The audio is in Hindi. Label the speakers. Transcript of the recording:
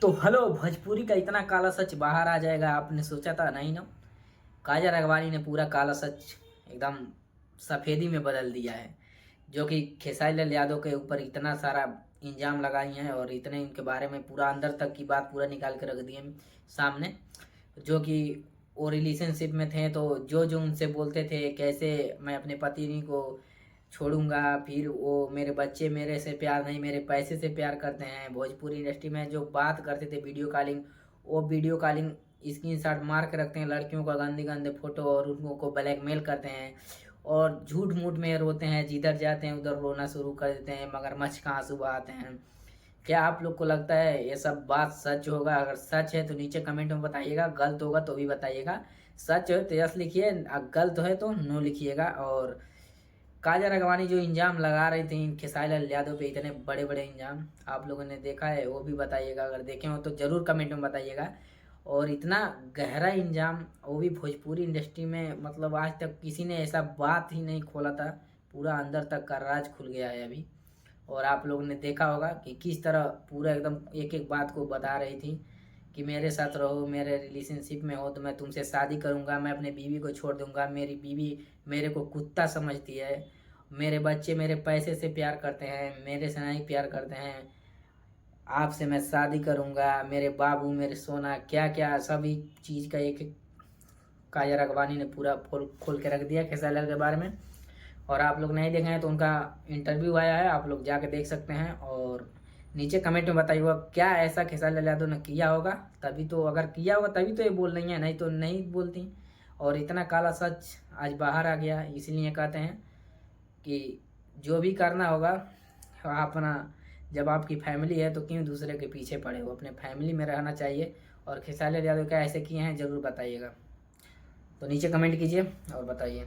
Speaker 1: तो हेलो, भोजपुरी का इतना काला सच बाहर आ जाएगा आपने सोचा था नहीं ना। काजल राघवानी ने पूरा काला सच एकदम सफेदी में बदल दिया है। जो कि खेसारी लाल यादव के ऊपर इतना सारा इल्जाम लगाई हैं और इतने इनके बारे में पूरा अंदर तक की बात पूरा निकाल के रख दी है सामने। जो कि वो रिलेशनशिप में थे तो जो जो उनसे बोलते थे कैसे मैं अपने पत्नी को छोड़ूंगा, फिर वो मेरे बच्चे मेरे से प्यार नहीं मेरे पैसे से प्यार करते हैं। भोजपुरी इंडस्ट्री में जो बात करते थे वीडियो कॉलिंग, वो वीडियो कॉलिंग स्क्रीन शॉट मार के रखते हैं लड़कियों का गंदे गंदे फोटो और उनको ब्लैकमेल करते हैं और झूठ मूठ में रोते हैं। जिधर जाते हैं उधर रोना शुरू कर देते हैं, मगरमच्छ का आंसू बहाते हैं। क्या आप लोग को लगता है ये सब बात सच होगा? अगर सच है तो नीचे कमेंट में बताइएगा, गलत होगा तो भी बताइएगा। सच हो तो यस लिखिए, गलत है तो नो लिखिएगा। और काजल राघवानी जो इल्जाम लगा रही थी खेसारी लाल यादव पे, इतने बड़े बड़े इल्जाम आप लोगों ने देखा है वो भी बताइएगा, अगर देखे हो तो ज़रूर कमेंट में बताइएगा। और इतना गहरा इल्जाम वो भी भोजपुरी इंडस्ट्री में, मतलब आज तक किसी ने ऐसा बात ही नहीं खोला था। पूरा अंदर तक का राज खुल गया है अभी। और आप लोगों ने देखा होगा कि किस तरह पूरा एकदम एक एक बात को बता रही थी कि मेरे साथ रहो, मेरे रिलेशनशिप में हो तो मैं तुमसे शादी करूंगा, मैं अपने बीवी को छोड़ दूंगा, मेरी बीवी मेरे को कुत्ता समझती है, मेरे बच्चे मेरे पैसे से प्यार करते हैं, मेरे से नहीं प्यार करते हैं, आपसे मैं शादी करूंगा, मेरे बाबू मेरे सोना, क्या क्या सभी चीज़ का एक एक काजल राघवानी ने पूरा खोल खोल के रख दिया खेसारी लाल के बारे में। और आप लोग नहीं देखे हैं तो उनका इंटरव्यू आया है, आप लोग जाके देख सकते हैं। और नीचे कमेंट में बताइएगा क्या ऐसा खेसारी लाल यादव ने किया होगा, तभी तो, अगर किया होगा तभी तो ये बोल रही हैं, नहीं तो नहीं बोलती। और इतना काला सच आज बाहर आ गया, इसलिए कहते हैं कि जो भी करना होगा अपना, जब आपकी फैमिली है तो क्यों दूसरे के पीछे पड़े हो, अपने फैमिली में रहना चाहिए। और खेसारी लाल यादव क्या ऐसे किए हैं ज़रूर बताइएगा। तो नीचे कमेंट कीजिए और बताइए।